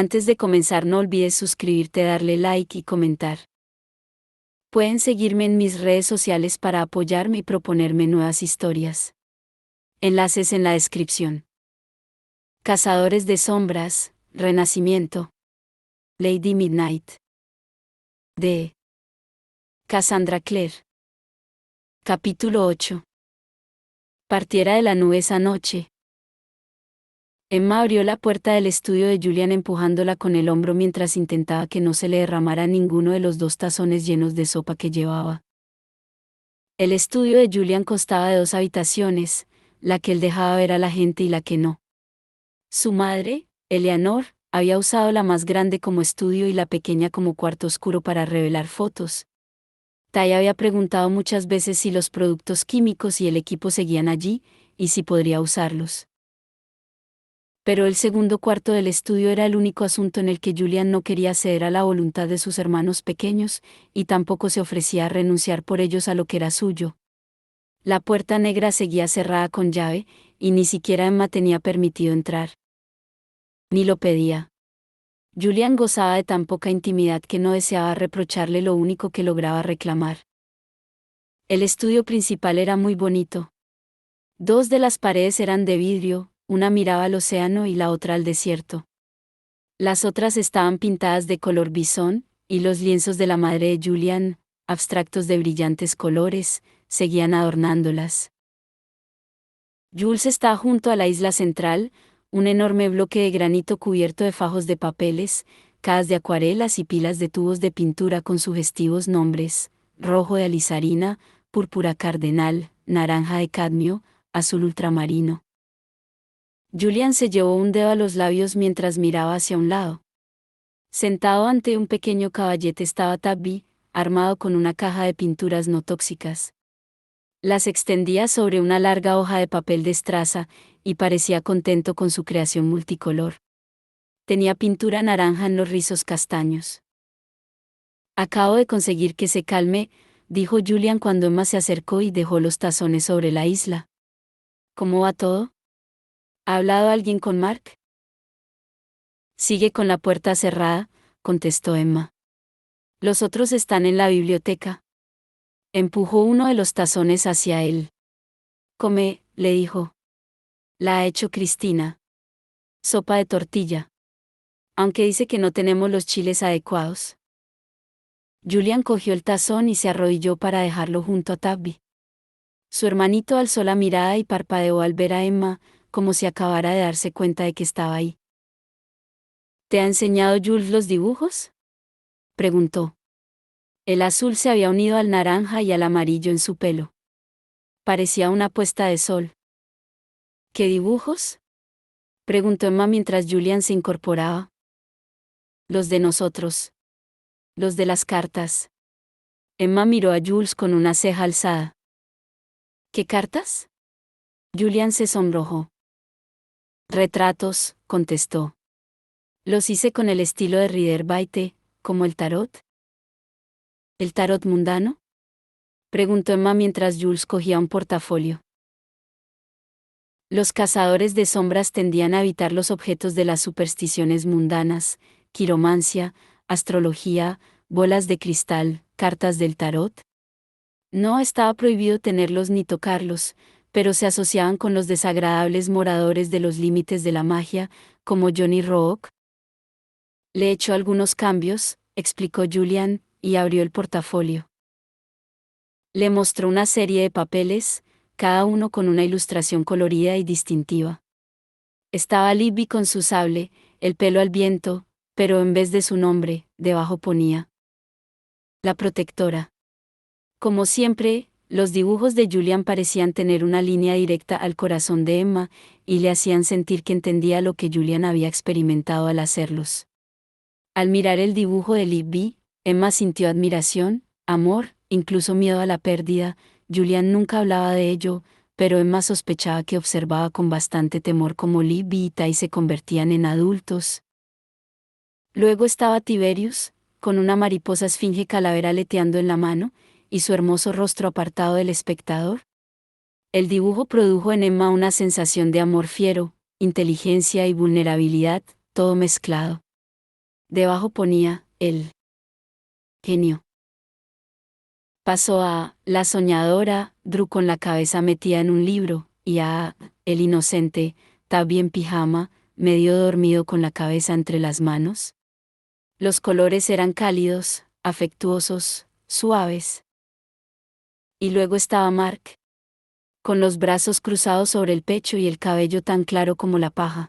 Antes de comenzar no olvides suscribirte, darle like y comentar. Pueden seguirme en mis redes sociales para apoyarme y proponerme nuevas historias. Enlaces en la descripción. Cazadores de sombras, Renacimiento. Lady Midnight. De Cassandra Clare. Capítulo 8. Partiera de la nube esa noche. Emma abrió la puerta del estudio de Julian empujándola con el hombro mientras intentaba que no se le derramara ninguno de los 2 tazones llenos de sopa que llevaba. El estudio de Julian constaba de 2 habitaciones, la que él dejaba ver a la gente y la que no. Su madre, Eleanor, había usado la más grande como estudio y la pequeña como cuarto oscuro para revelar fotos. Ty había preguntado muchas veces si los productos químicos y el equipo seguían allí, y si podría usarlos. Pero el segundo cuarto del estudio era el único asunto en el que Julian no quería ceder a la voluntad de sus hermanos pequeños, y tampoco se ofrecía a renunciar por ellos a lo que era suyo. La puerta negra seguía cerrada con llave, y ni siquiera Emma tenía permitido entrar. Ni lo pedía. Julian gozaba de tan poca intimidad que no deseaba reprocharle lo único que lograba reclamar. El estudio principal era muy bonito. 2 de las paredes eran de vidrio, una miraba al océano y la otra al desierto. Las otras estaban pintadas de color bisón, y los lienzos de la madre de Julian, abstractos de brillantes colores, seguían adornándolas. Jules estaba junto a la isla central, un enorme bloque de granito cubierto de fajos de papeles, cajas de acuarelas y pilas de tubos de pintura con sugestivos nombres: rojo de alizarina, púrpura cardenal, naranja de cadmio, azul ultramarino. Julian se llevó un dedo a los labios mientras miraba hacia un lado. Sentado ante un pequeño caballete estaba Tabby, armado con una caja de pinturas no tóxicas. Las extendía sobre una larga hoja de papel de estraza, y parecía contento con su creación multicolor. Tenía pintura naranja en los rizos castaños. Acabo de conseguir que se calme, dijo Julian cuando Emma se acercó y dejó los tazones sobre la isla. ¿Cómo va todo? ¿Ha hablado alguien con Mark? Sigue con la puerta cerrada, contestó Emma. Los otros están en la biblioteca. Empujó uno de los tazones hacia él. Come, le dijo. La ha hecho Cristina. Sopa de tortilla. Aunque dice que no tenemos los chiles adecuados. Julian cogió el tazón y se arrodilló para dejarlo junto a Tabby. Su hermanito alzó la mirada y parpadeó al ver a Emma, como si acabara de darse cuenta de que estaba ahí. ¿Te ha enseñado Jules los dibujos?, preguntó. El azul se había unido al naranja y al amarillo en su pelo. Parecía una puesta de sol. ¿Qué dibujos?, preguntó Emma mientras Julian se incorporaba. Los de nosotros. Los de las cartas. Emma miró a Jules con una ceja alzada. ¿Qué cartas? Julian se sonrojó. Retratos, contestó. Los hice con el estilo de Rider Waite, como el tarot. ¿El tarot mundano?, preguntó Emma mientras Jules cogía un portafolio. Los cazadores de sombras tendían a evitar los objetos de las supersticiones mundanas: quiromancia, astrología, bolas de cristal, cartas del tarot. No estaba prohibido tenerlos ni tocarlos, pero se asociaban con los desagradables moradores de los límites de la magia, como Johnny Rook. Le echó algunos cambios, explicó Julian, y abrió el portafolio. Le mostró una serie de papeles, cada uno con una ilustración colorida y distintiva. Estaba Libby con su sable, el pelo al viento, pero en vez de su nombre, debajo ponía: La Protectora. Como siempre, los dibujos de Julian parecían tener una línea directa al corazón de Emma, y le hacían sentir que entendía lo que Julian había experimentado al hacerlos. Al mirar el dibujo de Libby, Emma sintió admiración, amor, incluso miedo a la pérdida. Julian nunca hablaba de ello, pero Emma sospechaba que observaba con bastante temor cómo Libby y Ty se convertían en adultos. Luego estaba Tiberius, con una mariposa esfinge calavera aleteando en la mano, y su hermoso rostro apartado del espectador. El dibujo produjo en Emma una sensación de amor fiero, inteligencia y vulnerabilidad, todo mezclado. Debajo ponía, el genio. Pasó a, la soñadora, Drew con la cabeza metida en un libro, y a, el inocente, Tabby en pijama, medio dormido con la cabeza entre las manos. Los colores eran cálidos, afectuosos, suaves. Y luego estaba Mark, con los brazos cruzados sobre el pecho y el cabello tan claro como la paja.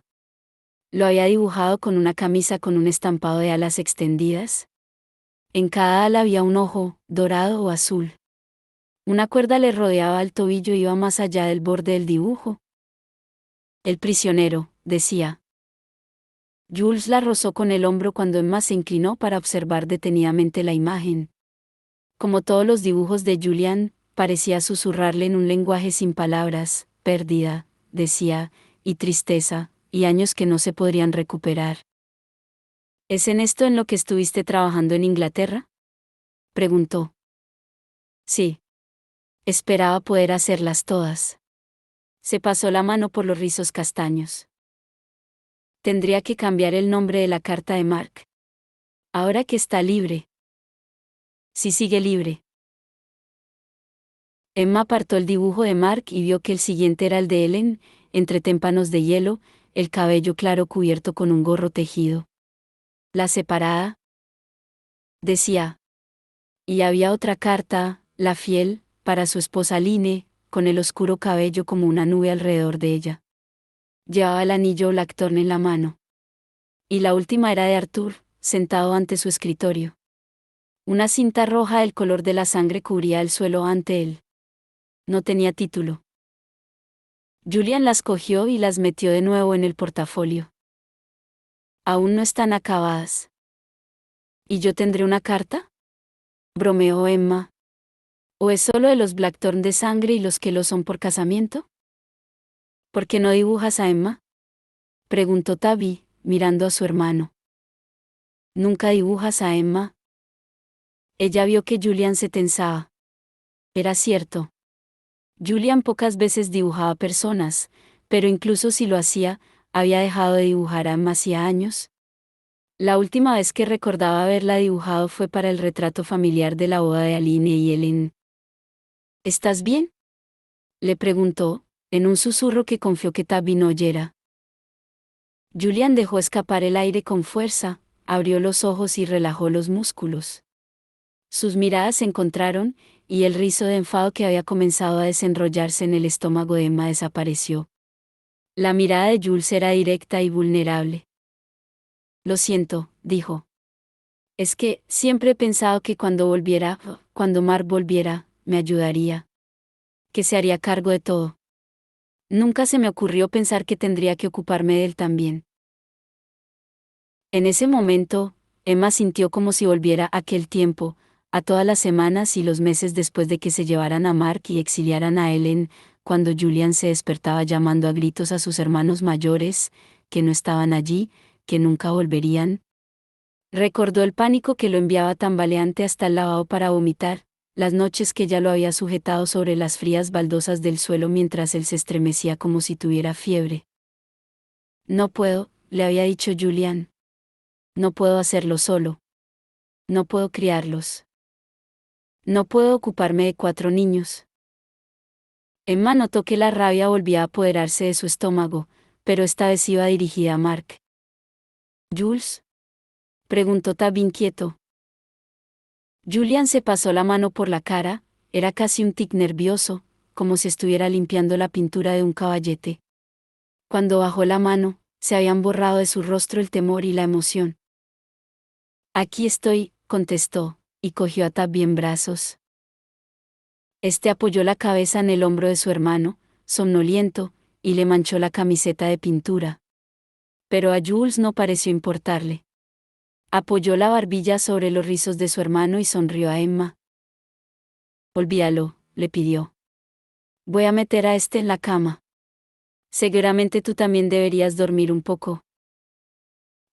Lo había dibujado con una camisa con un estampado de alas extendidas. En cada ala había un ojo, dorado o azul. Una cuerda le rodeaba el tobillo y iba más allá del borde del dibujo. El prisionero, decía. Jules la rozó con el hombro cuando Emma se inclinó para observar detenidamente la imagen. Como todos los dibujos de Julian, parecía susurrarle en un lenguaje sin palabras, pérdida, decía, y tristeza, y años que no se podrían recuperar. ¿Es en esto en lo que estuviste trabajando en Inglaterra?, preguntó. Sí. Esperaba poder hacerlas todas. Se pasó la mano por los rizos castaños. Tendría que cambiar el nombre de la carta de Mark. Ahora que está libre. Sí, sigue libre. Emma apartó el dibujo de Mark y vio que el siguiente era el de Ellen, entre témpanos de hielo, el cabello claro cubierto con un gorro tejido. La separada. Decía. Y había otra carta, la fiel, para su esposa Line, con el oscuro cabello como una nube alrededor de ella. Llevaba el anillo Blackthorn en la mano. Y la última era de Arthur, sentado ante su escritorio. Una cinta roja del color de la sangre cubría el suelo ante él. No tenía título. Julian las cogió y las metió de nuevo en el portafolio. Aún no están acabadas. ¿Y yo tendré una carta?, bromeó Emma. ¿O es solo de los Blackthorn de sangre y los que lo son por casamiento? ¿Por qué no dibujas a Emma?, preguntó Tabby, mirando a su hermano. ¿Nunca dibujas a Emma? Ella vio que Julian se tensaba. Era cierto. Julian pocas veces dibujaba personas, pero incluso si lo hacía, había dejado de dibujar a Emma hacía años. La última vez que recordaba haberla dibujado fue para el retrato familiar de la boda de Aline y Ellen. ¿Estás bien?, le preguntó, en un susurro que confió que Tabby no oyera. Julian dejó escapar el aire con fuerza, abrió los ojos y relajó los músculos. Sus miradas se encontraron, y el rizo de enfado que había comenzado a desenrollarse en el estómago de Emma desapareció. La mirada de Jules era directa y vulnerable. Lo siento, dijo. Es que, siempre he pensado que cuando Mark volviera, me ayudaría. Que se haría cargo de todo. Nunca se me ocurrió pensar que tendría que ocuparme de él también. En ese momento, Emma sintió como si volviera a aquel tiempo, a todas las semanas y los meses después de que se llevaran a Mark y exiliaran a Ellen, cuando Julian se despertaba llamando a gritos a sus hermanos mayores, que no estaban allí, que nunca volverían. Recordó el pánico que lo enviaba tambaleante hasta el lavabo para vomitar, las noches que ella lo había sujetado sobre las frías baldosas del suelo mientras él se estremecía como si tuviera fiebre. No puedo, le había dicho Julian. No puedo hacerlo solo. No puedo criarlos. No puedo ocuparme de 4 niños. Emma notó que la rabia volvía a apoderarse de su estómago, pero esta vez iba dirigida a Mark. ¿Jules?, preguntó Tabby inquieto. Julian se pasó la mano por la cara, era casi un tic nervioso, como si estuviera limpiando la pintura de un caballete. Cuando bajó la mano, se habían borrado de su rostro el temor y la emoción. Aquí estoy, contestó, y cogió a Tabby en brazos. Este apoyó la cabeza en el hombro de su hermano, somnoliento, y le manchó la camiseta de pintura. Pero a Jules no pareció importarle. Apoyó la barbilla sobre los rizos de su hermano y sonrió a Emma. Olvídalo, le pidió. Voy a meter a este en la cama. Seguramente tú también deberías dormir un poco.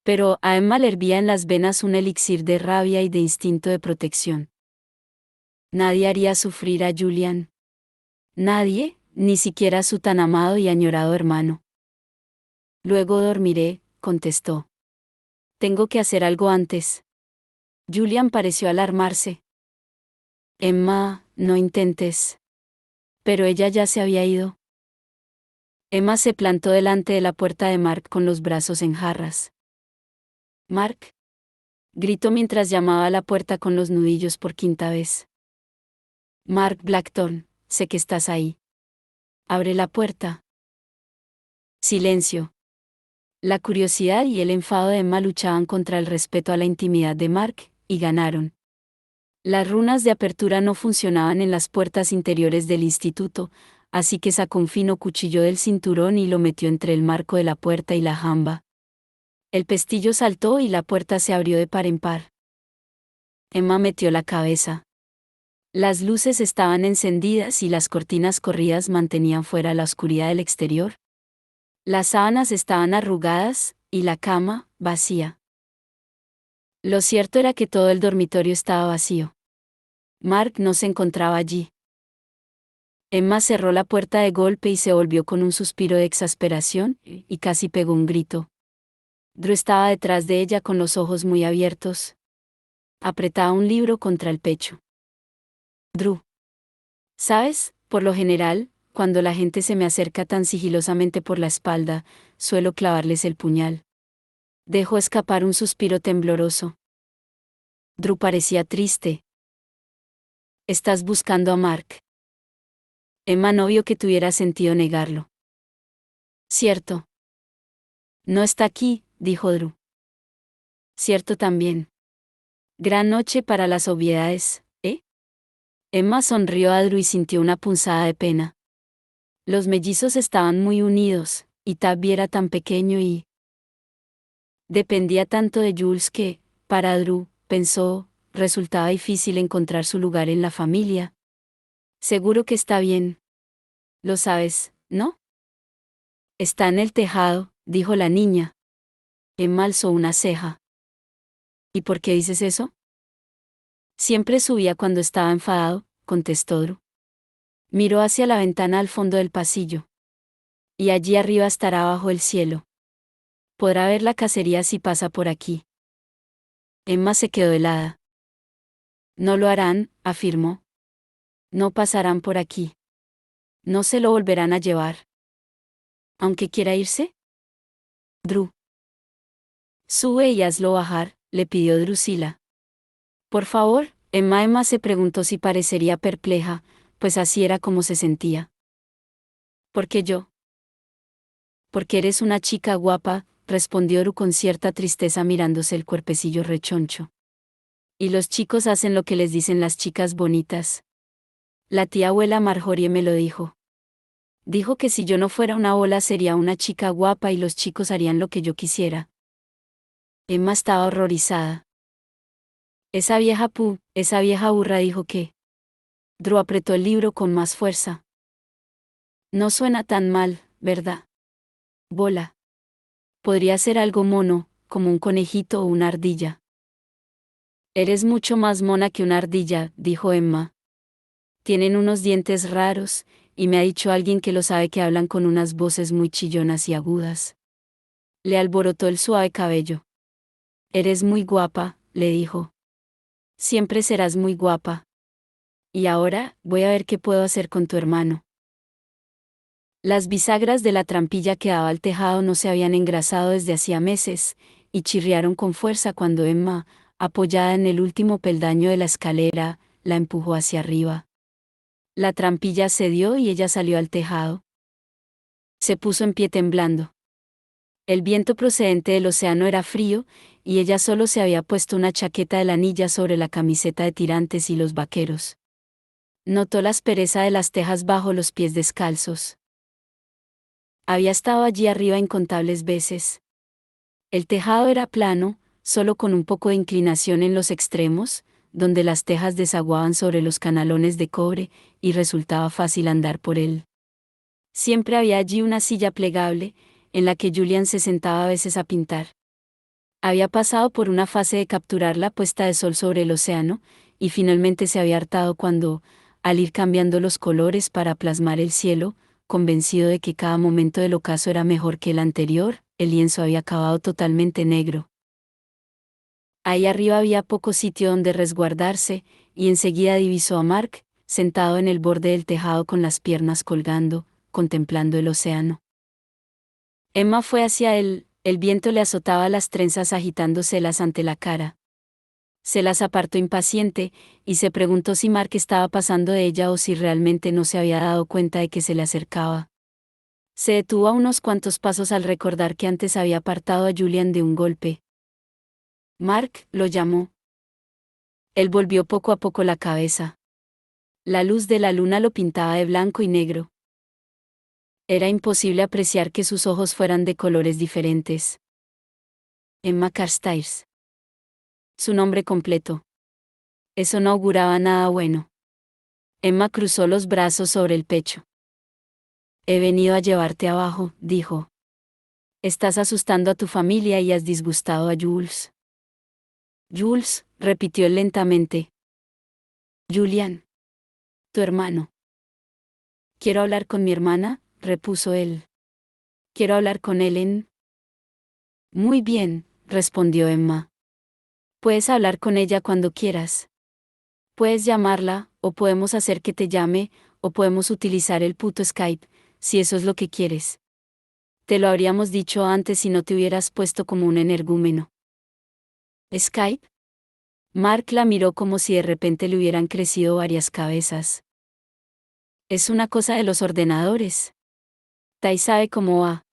Pero a Emma le hervía en las venas un elixir de rabia y de instinto de protección. Nadie haría sufrir a Julian. Nadie, ni siquiera su tan amado y añorado hermano. Luego dormiré, contestó. Tengo que hacer algo antes. Julian pareció alarmarse. Emma, no intentes. Pero ella ya se había ido. Emma se plantó delante de la puerta de Mark con los brazos en jarras. Mark, gritó mientras llamaba a la puerta con los nudillos por quinta vez. Mark Blackthorne, sé que estás ahí. Abre la puerta. Silencio. La curiosidad y el enfado de Emma luchaban contra el respeto a la intimidad de Mark, y ganaron. Las runas de apertura no funcionaban en las puertas interiores del instituto, así que sacó un fino cuchillo del cinturón y lo metió entre el marco de la puerta y la jamba. El pestillo saltó y la puerta se abrió de par en par. Emma metió la cabeza. Las luces estaban encendidas y las cortinas corridas mantenían fuera la oscuridad del exterior. Las sábanas estaban arrugadas, y la cama, vacía. Lo cierto era que todo el dormitorio estaba vacío. Mark no se encontraba allí. Emma cerró la puerta de golpe y se volvió con un suspiro de exasperación, y casi pegó un grito. Drew estaba detrás de ella con los ojos muy abiertos. Apretaba un libro contra el pecho. Drew. ¿Sabes? Por lo general, cuando la gente se me acerca tan sigilosamente por la espalda, suelo clavarles el puñal. Dejó escapar un suspiro tembloroso. Drew parecía triste. ¿Estás buscando a Mark? Emma no vio que tuviera sentido negarlo. Cierto. No está aquí, dijo Drew. Cierto también. Gran noche para las obviedades, ¿eh? Emma sonrió a Drew y sintió una punzada de pena. Los mellizos estaban muy unidos, y Tabby era tan pequeño y dependía tanto de Jules que, para Drew, pensó, resultaba difícil encontrar su lugar en la familia. Seguro que está bien. Lo sabes, ¿no? Está en el tejado, dijo la niña. Emma alzó una ceja. ¿Y por qué dices eso? Siempre subía cuando estaba enfadado, contestó Drew. Miró hacia la ventana al fondo del pasillo. Y allí arriba estará bajo el cielo. Podrá ver la cacería si pasa por aquí. Emma se quedó helada. No lo harán, afirmó. No pasarán por aquí. No se lo volverán a llevar. ¿Aunque quiera irse? Drew. Sube y hazlo bajar, le pidió Drusila. Por favor, Emma se preguntó si parecería perpleja, pues así era como se sentía. ¿Por qué yo? Porque eres una chica guapa, respondió Drew con cierta tristeza mirándose el cuerpecillo rechoncho. Y los chicos hacen lo que les dicen las chicas bonitas. La tía abuela Marjorie me lo dijo. Dijo que si yo no fuera una bola sería una chica guapa y los chicos harían lo que yo quisiera. Emma estaba horrorizada. Esa vieja burra dijo que. Drew apretó el libro con más fuerza. No suena tan mal, ¿verdad? Bola. Podría ser algo mono, como un conejito o una ardilla. Eres mucho más mona que una ardilla, dijo Emma. Tienen unos dientes raros, y me ha dicho alguien que lo sabe que hablan con unas voces muy chillonas y agudas. Le alborotó el suave cabello. Eres muy guapa, le dijo. Siempre serás muy guapa. Y ahora, voy a ver qué puedo hacer con tu hermano. Las bisagras de la trampilla que daba al tejado no se habían engrasado desde hacía meses, y chirriaron con fuerza cuando Emma, apoyada en el último peldaño de la escalera, la empujó hacia arriba. La trampilla cedió y ella salió al tejado. Se puso en pie temblando. El viento procedente del océano era frío, y ella solo se había puesto una chaqueta de lanilla sobre la camiseta de tirantes y los vaqueros. Notó la aspereza de las tejas bajo los pies descalzos. Había estado allí arriba incontables veces. El tejado era plano, solo con un poco de inclinación en los extremos, donde las tejas desaguaban sobre los canalones de cobre, y resultaba fácil andar por él. Siempre había allí una silla plegable, en la que Julian se sentaba a veces a pintar. Había pasado por una fase de capturar la puesta de sol sobre el océano, y finalmente se había hartado cuando, al ir cambiando los colores para plasmar el cielo, convencido de que cada momento del ocaso era mejor que el anterior, el lienzo había acabado totalmente negro. Ahí arriba había poco sitio donde resguardarse, y enseguida divisó a Mark, sentado en el borde del tejado con las piernas colgando, contemplando el océano. Emma fue hacia él, el viento le azotaba las trenzas agitándoselas ante la cara. Se las apartó impaciente, y se preguntó si Mark estaba pasando de ella o si realmente no se había dado cuenta de que se le acercaba. Se detuvo a unos cuantos pasos al recordar que antes había apartado a Julian de un golpe. Mark, lo llamó. Él volvió poco a poco la cabeza. La luz de la luna lo pintaba de blanco y negro. Era imposible apreciar que sus ojos fueran de colores diferentes. Emma Carstairs. Su nombre completo. Eso no auguraba nada bueno. Emma cruzó los brazos sobre el pecho. He venido a llevarte abajo, dijo. Estás asustando a tu familia y has disgustado a Jules. Jules, repitió él lentamente. Julian. Tu hermano. Quiero hablar con mi hermana, repuso él. Quiero hablar con Ellen. Muy bien, respondió Emma. Puedes hablar con ella cuando quieras. Puedes llamarla, o podemos hacer que te llame, o podemos utilizar el puto Skype, si eso es lo que quieres. Te lo habríamos dicho antes si no te hubieras puesto como un energúmeno. ¿Skype? Mark la miró como si de repente le hubieran crecido varias cabezas. Es una cosa de los ordenadores. Tai sabe cómo va.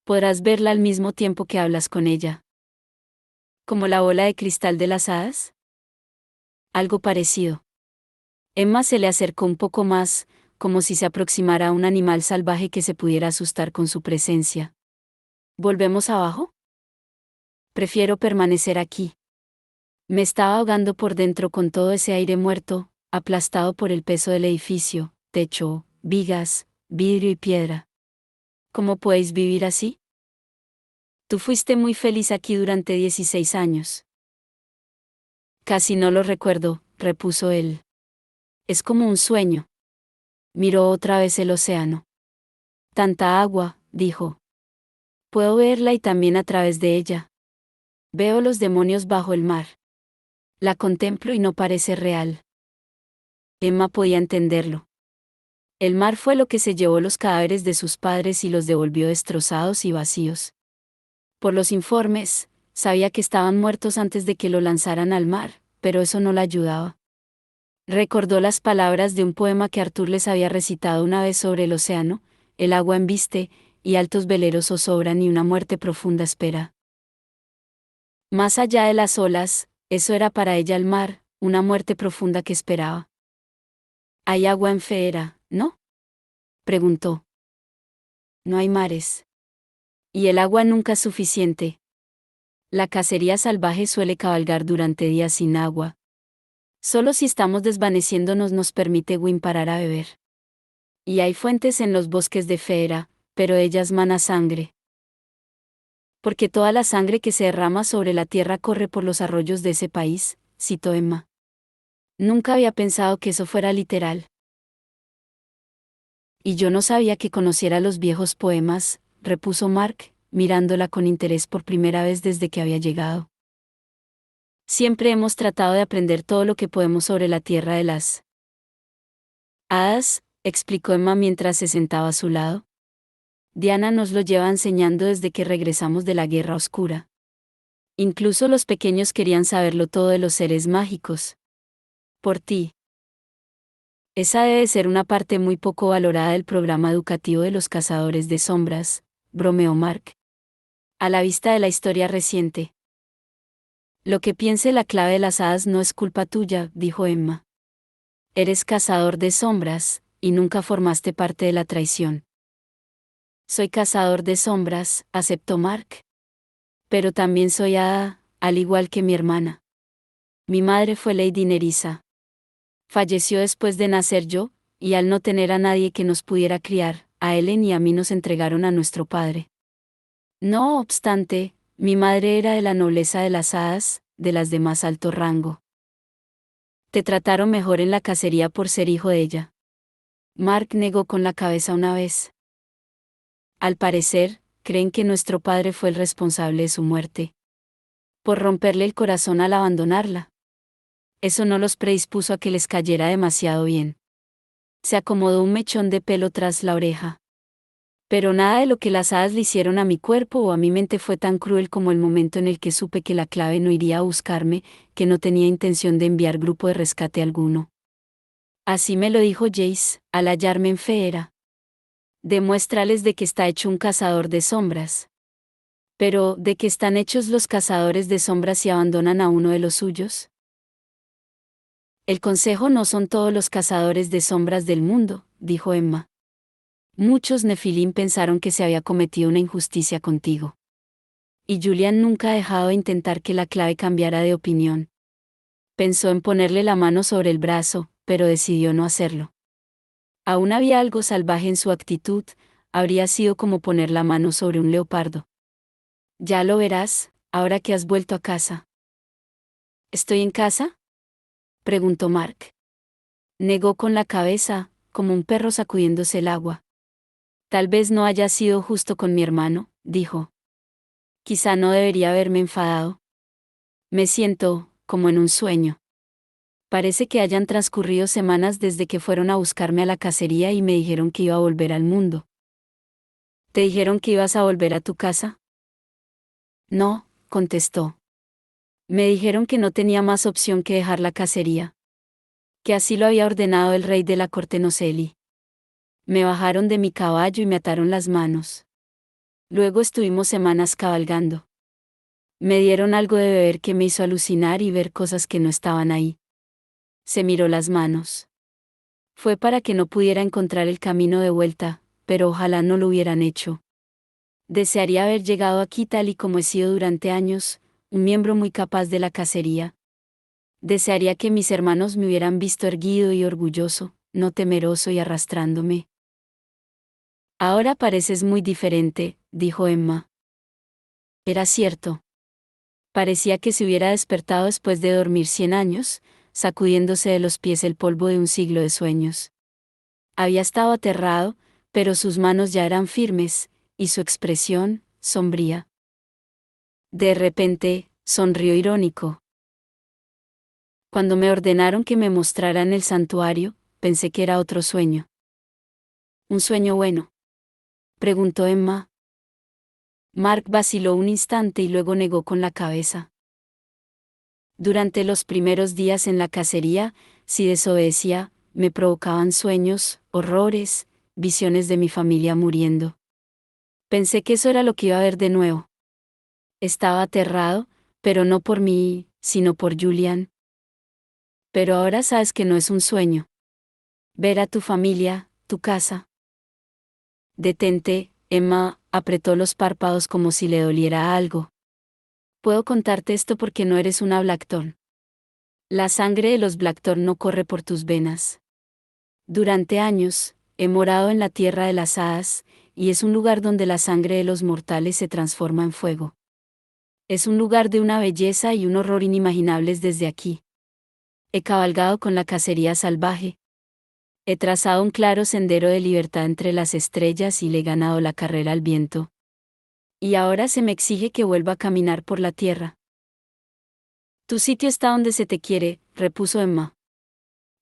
Podrás verla al mismo tiempo que hablas con ella. ¿Como la bola de cristal de las hadas? Algo parecido. Emma se le acercó un poco más, como si se aproximara a un animal salvaje que se pudiera asustar con su presencia. ¿Volvemos abajo? Prefiero permanecer aquí. Me estaba ahogando por dentro con todo ese aire muerto, aplastado por el peso del edificio, techo, vigas, vidrio y piedra. ¿Cómo podéis vivir así? Tú fuiste muy feliz aquí durante 16 años. Casi no lo recuerdo, repuso él. Es como un sueño. Miró otra vez el océano. Tanta agua, dijo. Puedo verla y también a través de ella. Veo los demonios bajo el mar. La contemplo y no parece real. Emma podía entenderlo. El mar fue lo que se llevó los cadáveres de sus padres y los devolvió destrozados y vacíos. Por los informes, sabía que estaban muertos antes de que lo lanzaran al mar, pero eso no la ayudaba. Recordó las palabras de un poema que Arthur les había recitado una vez sobre el océano: el agua embiste, y altos veleros zozobran y una muerte profunda espera. Más allá de las olas, eso era para ella el mar, una muerte profunda que esperaba. ¿Hay agua en Feera, no? Preguntó. No hay mares. Y el agua nunca es suficiente. La cacería salvaje suele cabalgar durante días sin agua. Solo si estamos desvaneciéndonos nos permite Gwyn parar a beber. Y hay fuentes en los bosques de Feera, pero ellas manan sangre. Porque toda la sangre que se derrama sobre la tierra corre por los arroyos de ese país, citó Emma. Nunca había pensado que eso fuera literal. Y yo no sabía que conociera los viejos poemas, repuso Mark, mirándola con interés por primera vez desde que había llegado. Siempre hemos tratado de aprender todo lo que podemos sobre la tierra de las hadas, explicó Emma mientras se sentaba a su lado. Diana nos lo lleva enseñando desde que regresamos de la Guerra Oscura. Incluso los pequeños querían saberlo todo de los seres mágicos. Por ti. Esa debe ser una parte muy poco valorada del programa educativo de los cazadores de sombras, bromeó Mark. A la vista de la historia reciente. Lo que piense la clave de las hadas no es culpa tuya, dijo Emma. Eres cazador de sombras, y nunca formaste parte de la traición. Soy cazador de sombras, aceptó Mark. Pero también soy hada, al igual que mi hermana. Mi madre fue Lady Nerissa. Falleció después de nacer yo, y al no tener a nadie que nos pudiera criar, a Ellen y a mí nos entregaron a nuestro padre. No obstante, mi madre era de la nobleza de las hadas, de las de más alto rango. Te trataron mejor en la cacería por ser hijo de ella. Mark negó con la cabeza una vez. Al parecer, creen que nuestro padre fue el responsable de su muerte. por romperle el corazón al abandonarla. Eso no los predispuso a que les cayera demasiado bien. Se acomodó un mechón de pelo tras la oreja. Pero nada de lo que las hadas le hicieron a mi cuerpo o a mi mente fue tan cruel como el momento en el que supe que la clave no iría a buscarme, que no tenía intención de enviar grupo de rescate alguno. Así me lo dijo Jace, al hallarme en Feera. Demuéstrales de que está hecho un cazador de sombras. Pero, ¿de qué están hechos los cazadores de sombras si abandonan a uno de los suyos? El consejo no son todos los cazadores de sombras del mundo, dijo Emma. Muchos Nefilim pensaron que se había cometido una injusticia contigo. Y Julian nunca ha dejado de intentar que la clave cambiara de opinión. Pensó en ponerle la mano sobre el brazo, pero decidió no hacerlo. Aún había algo salvaje en su actitud, habría sido como poner la mano sobre un leopardo. Ya lo verás, ahora que has vuelto a casa. ¿Estoy en casa?, preguntó Mark. Negó con la cabeza, como un perro sacudiéndose el agua. Tal vez no haya sido justo con mi hermano, dijo. Quizá no debería haberme enfadado. Me siento, como en un sueño. Parece que hayan transcurrido semanas desde que fueron a buscarme a la cacería y me dijeron que iba a volver al mundo. ¿Te dijeron que ibas a volver a tu casa? No, contestó. Me dijeron que no tenía más opción que dejar la cacería. Que así lo había ordenado el rey de la corte Noseli. Me bajaron de mi caballo y me ataron las manos. Luego estuvimos semanas cabalgando. Me dieron algo de beber que me hizo alucinar y ver cosas que no estaban ahí. Se miró las manos. Fue para que no pudiera encontrar el camino de vuelta, pero ojalá no lo hubieran hecho. Desearía haber llegado aquí tal y como he sido durante años, un miembro muy capaz de la cacería. Desearía que mis hermanos me hubieran visto erguido y orgulloso, no temeroso y arrastrándome. Ahora pareces muy diferente, dijo Emma. Era cierto. Parecía que se hubiera despertado después de dormir 100 años, sacudiéndose de los pies el polvo de un siglo de sueños. Había estado aterrado, pero sus manos ya eran firmes, y su expresión, sombría. De repente, sonrió irónico. Cuando me ordenaron que me mostraran el santuario, pensé que era otro sueño. ¿Un sueño bueno?, preguntó Emma. Mark vaciló un instante y luego negó con la cabeza. Durante los primeros días en la cacería, si desobedecía, me provocaban sueños, horrores, visiones de mi familia muriendo. Pensé que eso era lo que iba a ver de nuevo. Estaba aterrado, pero no por mí, sino por Julian. Pero ahora sabes que no es un sueño. Ver a tu familia, tu casa. Detente, Emma, apretó los párpados como si le doliera algo. Puedo contarte esto porque no eres una Blackthorn. La sangre de los Blackthorn no corre por tus venas. Durante años, he morado en la tierra de las hadas, y es un lugar donde la sangre de los mortales se transforma en fuego. Es un lugar de una belleza y un horror inimaginables desde aquí. He cabalgado con la cacería salvaje. He trazado un claro sendero de libertad entre las estrellas y le he ganado la carrera al viento. Y ahora se me exige que vuelva a caminar por la tierra. Tu sitio está donde se te quiere, repuso Emma.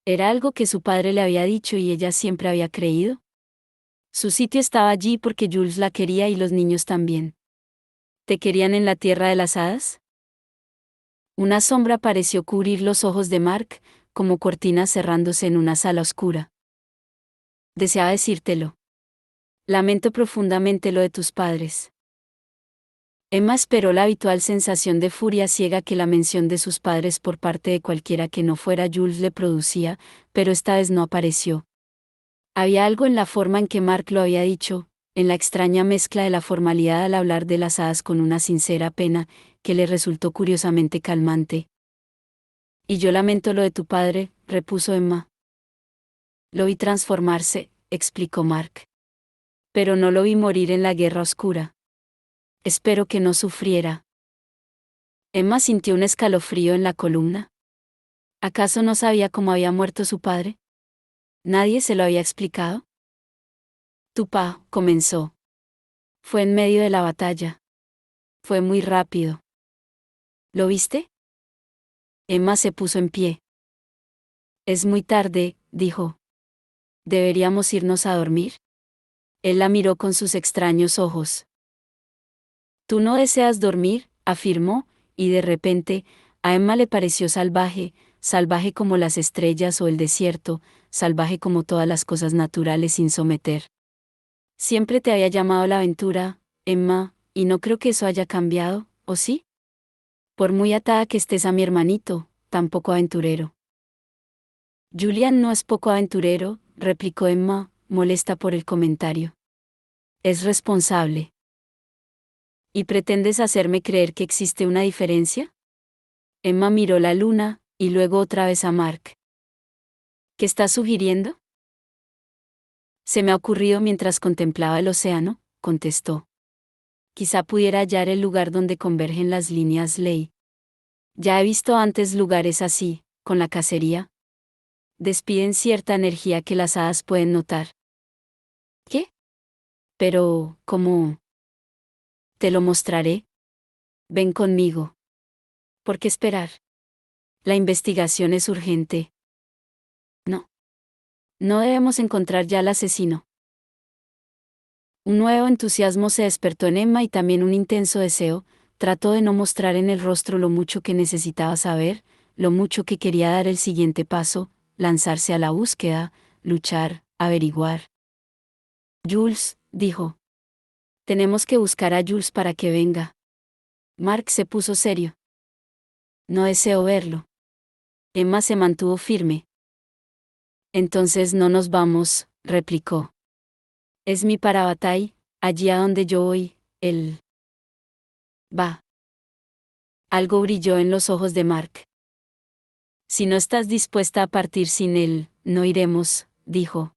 Era algo que su padre le había dicho y ella siempre había creído. Su sitio estaba allí porque Jules la quería y los niños también. ¿Te querían en la tierra de las hadas? Una sombra pareció cubrir los ojos de Mark, como cortinas cerrándose en una sala oscura. Deseaba decírtelo. Lamento profundamente lo de tus padres. Emma esperó la habitual sensación de furia ciega que la mención de sus padres por parte de cualquiera que no fuera Jules le producía, pero esta vez no apareció. Había algo en la forma en que Mark lo había dicho, en la extraña mezcla de la formalidad al hablar de las hadas con una sincera pena, que le resultó curiosamente calmante. Y yo lamento lo de tu padre, repuso Emma. Lo vi transformarse, explicó Mark. Pero no lo vi morir en la guerra oscura. Espero que no sufriera. Emma sintió un escalofrío en la columna. ¿Acaso no sabía cómo había muerto su padre? ¿Nadie se lo había explicado? Tu pa, comenzó. Fue en medio de la batalla. Fue muy rápido. ¿Lo viste? Emma se puso en pie. Es muy tarde, dijo. ¿Deberíamos irnos a dormir? Él la miró con sus extraños ojos. Tú no deseas dormir, afirmó, y de repente, a Emma le pareció salvaje, salvaje como las estrellas o el desierto, salvaje como todas las cosas naturales sin someter. Siempre te había llamado la aventura, Emma, y no creo que eso haya cambiado, ¿o sí? Por muy atada que estés a mi hermanito, tampoco aventurero. Julian no es poco aventurero, replicó Emma, molesta por el comentario. Es responsable. ¿Y pretendes hacerme creer que existe una diferencia? Emma miró la luna, y luego otra vez a Mark. ¿Qué estás sugiriendo? Se me ha ocurrido mientras contemplaba el océano, contestó. Quizá pudiera hallar el lugar donde convergen las líneas ley. Ya he visto antes lugares así, con la cacería. Despiden cierta energía que las hadas pueden notar. ¿Qué? Pero, ¿cómo? Te lo mostraré. Ven conmigo. ¿Por qué esperar? La investigación es urgente. No. No debemos encontrar ya al asesino. Un nuevo entusiasmo se despertó en Emma y también un intenso deseo. Trató de no mostrar en el rostro lo mucho que necesitaba saber, lo mucho que quería dar el siguiente paso, lanzarse a la búsqueda, luchar, averiguar. Jules, dijo. Tenemos que buscar a Jules para que venga. Mark se puso serio. No deseo verlo. Emma se mantuvo firme. Entonces no nos vamos, replicó. Es mi Parabatay, allí a donde yo voy, él. Va. Algo brilló en los ojos de Mark. Si no estás dispuesta a partir sin él, no iremos, dijo.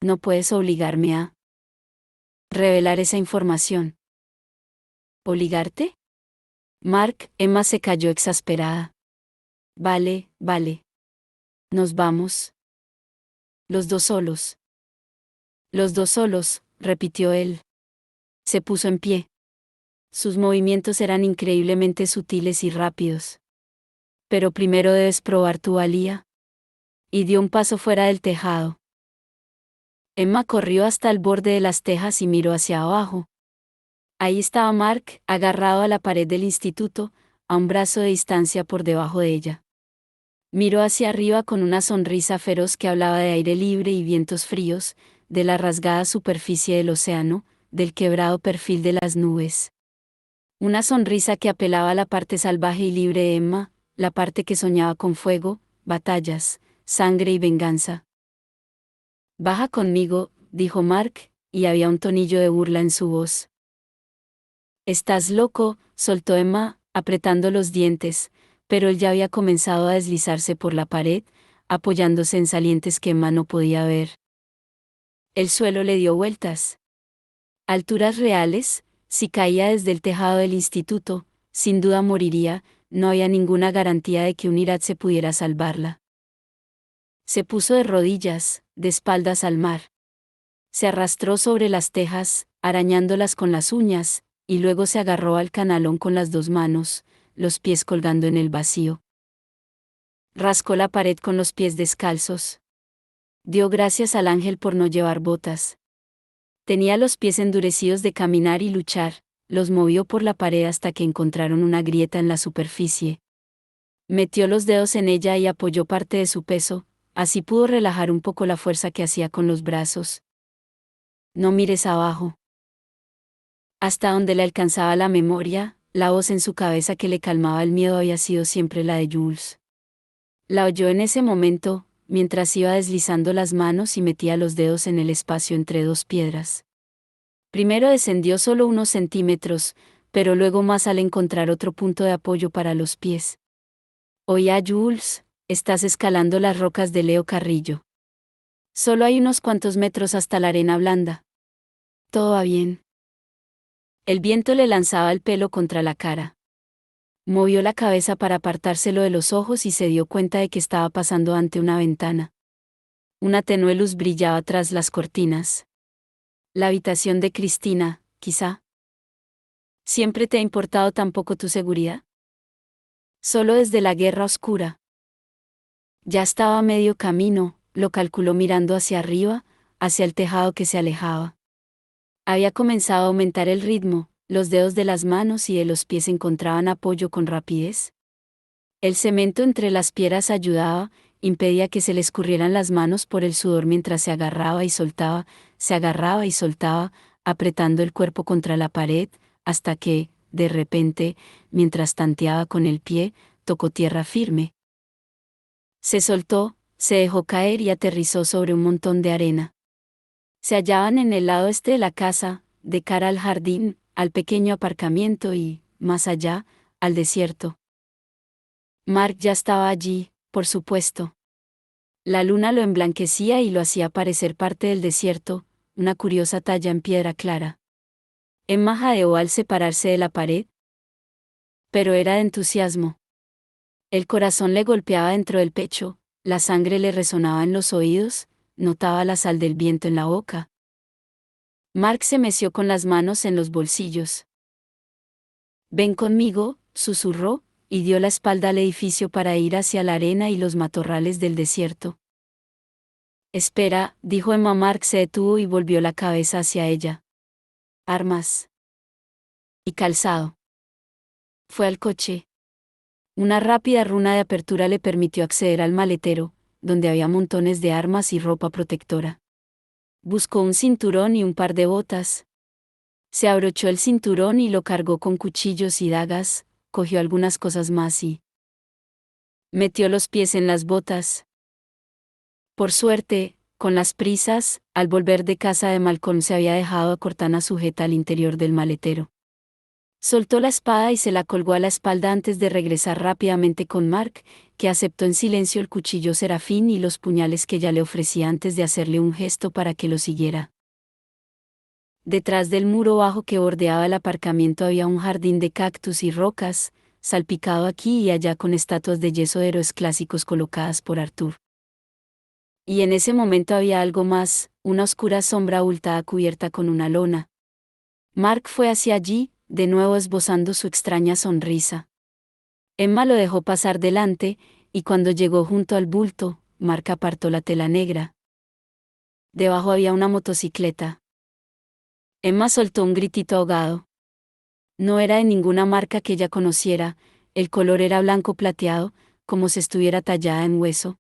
No puedes obligarme a revelar esa información. ¿Obligarte? Mark, Emma se cayó exasperada. Vale, vale. Nos vamos. Los dos solos. Los dos solos, repitió él. Se puso en pie. Sus movimientos eran increíblemente sutiles y rápidos. Pero primero debes probar tu valía. Y dio un paso fuera del tejado. Emma corrió hasta el borde de las tejas y miró hacia abajo. Ahí estaba Mark, agarrado a la pared del instituto, a un brazo de distancia por debajo de ella. Miró hacia arriba con una sonrisa feroz que hablaba de aire libre y vientos fríos, de la rasgada superficie del océano, del quebrado perfil de las nubes. Una sonrisa que apelaba a la parte salvaje y libre de Emma, la parte que soñaba con fuego, batallas, sangre y venganza. Baja conmigo, dijo Mark, y había un tonillo de burla en su voz. Estás loco, soltó Emma, apretando los dientes, pero él ya había comenzado a deslizarse por la pared, apoyándose en salientes que Emma no podía ver. El suelo le dio vueltas. Alturas reales, si caía desde el tejado del instituto, sin duda moriría, no había ninguna garantía de que un Irat se pudiera salvarla. Se puso de rodillas, de espaldas al mar. Se arrastró sobre las tejas, arañándolas con las uñas, y luego se agarró al canalón con las dos manos, los pies colgando en el vacío. Rascó la pared con los pies descalzos. Dio gracias al ángel por no llevar botas. Tenía los pies endurecidos de caminar y luchar, los movió por la pared hasta que encontraron una grieta en la superficie. Metió los dedos en ella y apoyó parte de su peso, así pudo relajar un poco la fuerza que hacía con los brazos. No mires abajo. Hasta donde le alcanzaba la memoria, la voz en su cabeza que le calmaba el miedo había sido siempre la de Jules. La oyó en ese momento, mientras iba deslizando las manos y metía los dedos en el espacio entre dos piedras. Primero descendió solo unos centímetros, pero luego más al encontrar otro punto de apoyo para los pies. Oye, Jules, estás escalando las rocas de Leo Carrillo. Solo hay unos cuantos metros hasta la arena blanda. Todo va bien. El viento le lanzaba el pelo contra la cara. Movió la cabeza para apartárselo de los ojos y se dio cuenta de que estaba pasando ante una ventana. Una tenue luz brillaba tras las cortinas. La habitación de Cristina, quizá. ¿Siempre te ha importado tan poco tu seguridad? Solo desde la guerra oscura. Ya estaba a medio camino, lo calculó mirando hacia arriba, hacia el tejado que se alejaba. Había comenzado a aumentar el ritmo, los dedos de las manos y de los pies encontraban apoyo con rapidez. El cemento entre las piedras ayudaba, impedía que se le escurrieran las manos por el sudor mientras se agarraba y soltaba, apretando el cuerpo contra la pared, hasta que, de repente, mientras tanteaba con el pie, tocó tierra firme. Se soltó, se dejó caer y aterrizó sobre un montón de arena. Se hallaban en el lado este de la casa, de cara al jardín, al pequeño aparcamiento y, más allá, al desierto. Mark ya estaba allí, por supuesto. La luna lo emblanquecía y lo hacía parecer parte del desierto, una curiosa talla en piedra clara. Emma jadeó al separarse de la pared. Pero era de entusiasmo. El corazón le golpeaba dentro del pecho, la sangre le resonaba en los oídos, notaba la sal del viento en la boca. Mark se meció con las manos en los bolsillos. «Ven conmigo», susurró, y dio la espalda al edificio para ir hacia la arena y los matorrales del desierto. «Espera», dijo Emma. Mark se detuvo y volvió la cabeza hacia ella. «Armas. Y calzado». Fue al coche. Una rápida runa de apertura le permitió acceder al maletero, donde había montones de armas y ropa protectora. Buscó un cinturón y un par de botas. Se abrochó el cinturón y lo cargó con cuchillos y dagas, cogió algunas cosas más y metió los pies en las botas. Por suerte, con las prisas, al volver de casa de Malcolm se había dejado a Cortana sujeta al interior del maletero. Soltó la espada y se la colgó a la espalda antes de regresar rápidamente con Mark, que aceptó en silencio el cuchillo serafín y los puñales que ella le ofrecía antes de hacerle un gesto para que lo siguiera. Detrás del muro bajo que bordeaba el aparcamiento había un jardín de cactus y rocas, salpicado aquí y allá con estatuas de yeso de héroes clásicos colocadas por Arthur. Y en ese momento había algo más, una oscura sombra abultada cubierta con una lona. Mark fue hacia allí, de nuevo esbozando su extraña sonrisa. Emma lo dejó pasar delante, y cuando llegó junto al bulto, Mark apartó la tela negra. Debajo había una motocicleta. Emma soltó un gritito ahogado. No era de ninguna marca que ella conociera, el color era blanco plateado, como si estuviera tallada en hueso.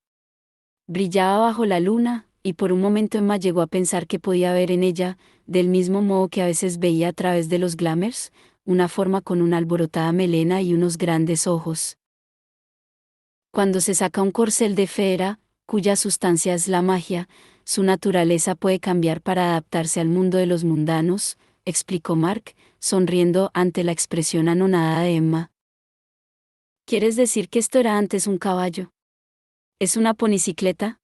Brillaba bajo la luna, y por un momento Emma llegó a pensar que podía ver en ella, del mismo modo que a veces veía a través de los glamers, una forma con una alborotada melena y unos grandes ojos. Cuando se saca un corcel de Fera, cuya sustancia es la magia, su naturaleza puede cambiar para adaptarse al mundo de los mundanos, explicó Mark, sonriendo ante la expresión anonadada de Emma. ¿Quieres decir que esto era antes un caballo? ¿Es una ponicicleta?,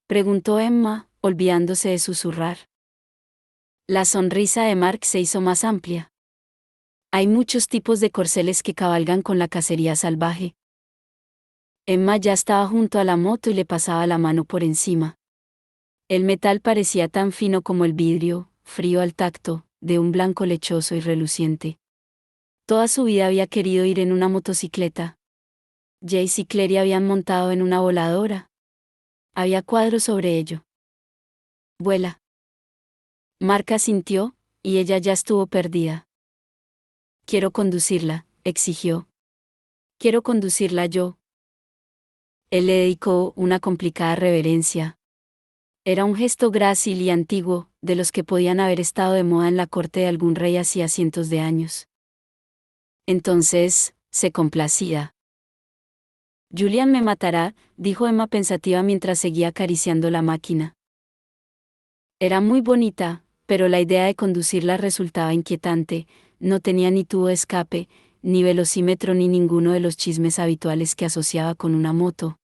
preguntó Emma, olvidándose de susurrar. La sonrisa de Mark se hizo más amplia. Hay muchos tipos de corceles que cabalgan con la cacería salvaje. Emma ya estaba junto a la moto y le pasaba la mano por encima. El metal parecía tan fino como el vidrio, frío al tacto, de un blanco lechoso y reluciente. Toda su vida había querido ir en una motocicleta. Jace y Clary habían montado en una voladora. Había cuadros sobre ello. Vuela. Mark asintió, y ella ya estuvo perdida. Quiero conducirla, exigió. Quiero conducirla yo. Él le dedicó una complicada reverencia. Era un gesto grácil y antiguo, de los que podían haber estado de moda en la corte de algún rey hacía cientos de años. Entonces, se complacía. Julian me matará, dijo Emma pensativa mientras seguía acariciando la máquina. Era muy bonita, pero la idea de conducirla resultaba inquietante, no tenía ni tubo de escape, ni velocímetro ni ninguno de los chismes habituales que asociaba con una moto.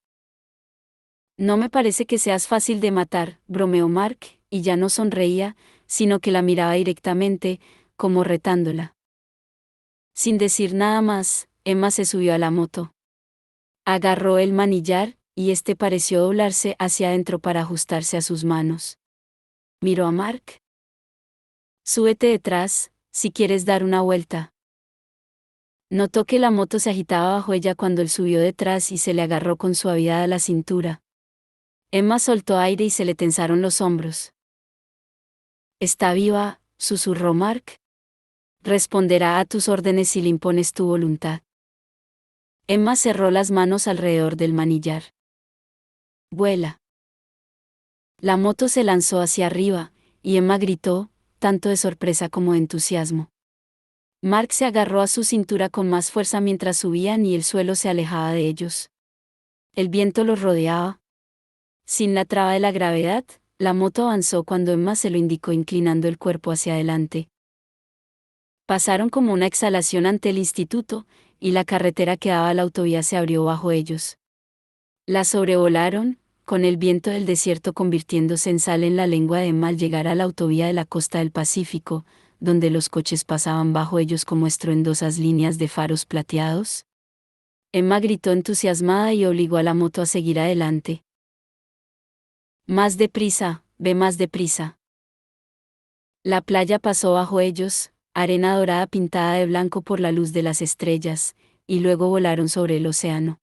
No me parece que seas fácil de matar, bromeó Mark, y ya no sonreía, sino que la miraba directamente, como retándola. Sin decir nada más, Emma se subió a la moto. Agarró el manillar, y este pareció doblarse hacia adentro para ajustarse a sus manos. Miró a Mark. Súbete detrás, si quieres dar una vuelta. Notó que la moto se agitaba bajo ella cuando él subió detrás y se le agarró con suavidad a la cintura. Emma soltó aire y se le tensaron los hombros. «¿Está viva?», susurró Mark. «Responderá a tus órdenes si le impones tu voluntad». Emma cerró las manos alrededor del manillar. «Vuela». La moto se lanzó hacia arriba, y Emma gritó, tanto de sorpresa como de entusiasmo. Mark se agarró a su cintura con más fuerza mientras subían y el suelo se alejaba de ellos. El viento los rodeaba. Sin la traba de la gravedad, la moto avanzó cuando Emma se lo indicó inclinando el cuerpo hacia adelante. Pasaron como una exhalación ante el instituto, y la carretera que daba a la autovía se abrió bajo ellos. La sobrevolaron, con el viento del desierto convirtiéndose en sal en la lengua de Emma al llegar a la autovía de la costa del Pacífico, donde los coches pasaban bajo ellos como estruendosas líneas de faros plateados. Emma gritó entusiasmada y obligó a la moto a seguir adelante. «Más deprisa, ve más deprisa». La playa pasó bajo ellos, arena dorada pintada de blanco por la luz de las estrellas, y luego volaron sobre el océano.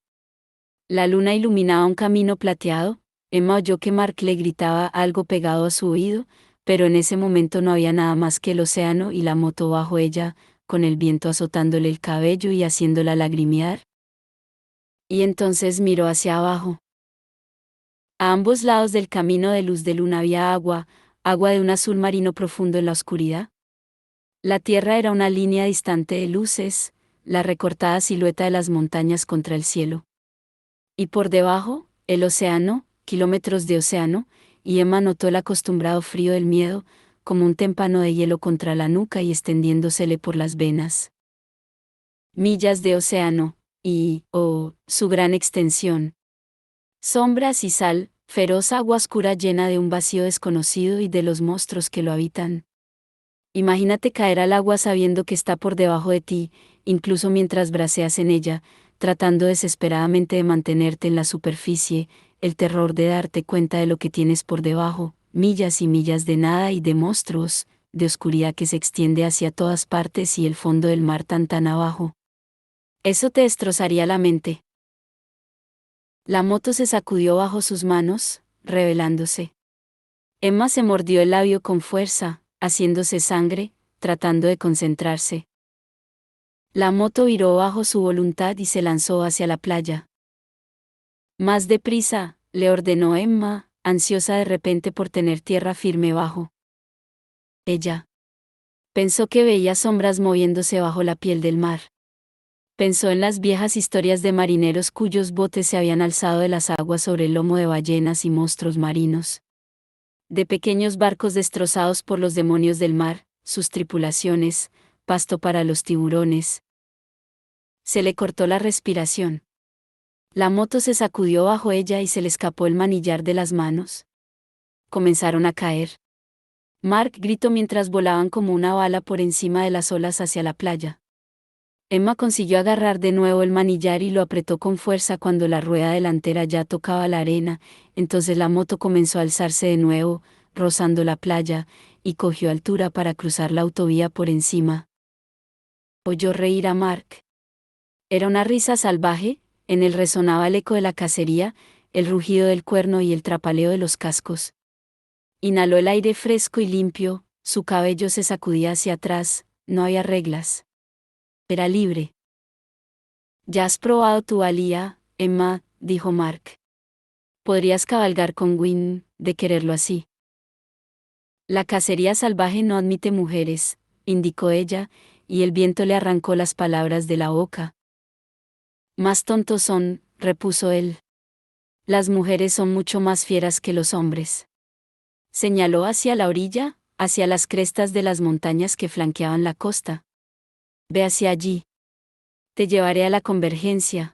La luna iluminaba un camino plateado. Emma oyó que Mark le gritaba algo pegado a su oído, pero en ese momento no había nada más que el océano y la moto bajo ella, con el viento azotándole el cabello y haciéndola lagrimear. Y entonces miró hacia abajo. A ambos lados del camino de luz de luna había agua de un azul marino profundo en la oscuridad. La tierra era una línea distante de luces, la recortada silueta de las montañas contra el cielo. Y por debajo, el océano, kilómetros de océano, y Emma notó el acostumbrado frío del miedo, como un témpano de hielo contra la nuca y extendiéndosele por las venas. Millas de océano, y, oh, su gran extensión. Sombras y sal, feroz agua oscura llena de un vacío desconocido y de los monstruos que lo habitan. Imagínate caer al agua sabiendo que está por debajo de ti, incluso mientras braceas en ella, tratando desesperadamente de mantenerte en la superficie, el terror de darte cuenta de lo que tienes por debajo, millas y millas de nada y de monstruos, de oscuridad que se extiende hacia todas partes y el fondo del mar tan abajo. Eso te destrozaría la mente. La moto se sacudió bajo sus manos, revelándose. Emma se mordió el labio con fuerza, haciéndose sangre, tratando de concentrarse. La moto viró bajo su voluntad y se lanzó hacia la playa. «Más deprisa», le ordenó Emma, ansiosa de repente por tener tierra firme bajo. Ella pensó que veía sombras moviéndose bajo la piel del mar. Pensó en las viejas historias de marineros cuyos botes se habían alzado de las aguas sobre el lomo de ballenas y monstruos marinos. De pequeños barcos destrozados por los demonios del mar, sus tripulaciones, pasto para los tiburones. Se le cortó la respiración. La moto se sacudió bajo ella y se le escapó el manillar de las manos. Comenzaron a caer. Mark gritó mientras volaban como una bala por encima de las olas hacia la playa. Emma consiguió agarrar de nuevo el manillar y lo apretó con fuerza cuando la rueda delantera ya tocaba la arena, entonces la moto comenzó a alzarse de nuevo, rozando la playa, y cogió altura para cruzar la autovía por encima. Oyó reír a Mark. Era una risa salvaje, en él resonaba el eco de la cacería, el rugido del cuerno y el trapaleo de los cascos. Inhaló el aire fresco y limpio, su cabello se sacudía hacia atrás, no había reglas. Era libre. «¿Ya has probado tu valía, Emma?», dijo Mark. «Podrías cabalgar con Gwyn, de quererlo así». «La cacería salvaje no admite mujeres», indicó ella, y el viento le arrancó las palabras de la boca. «Más tontos son», repuso él. «Las mujeres son mucho más fieras que los hombres». Señaló hacia la orilla, hacia las crestas de las montañas que flanqueaban la costa. «Ve hacia allí. Te llevaré a la convergencia».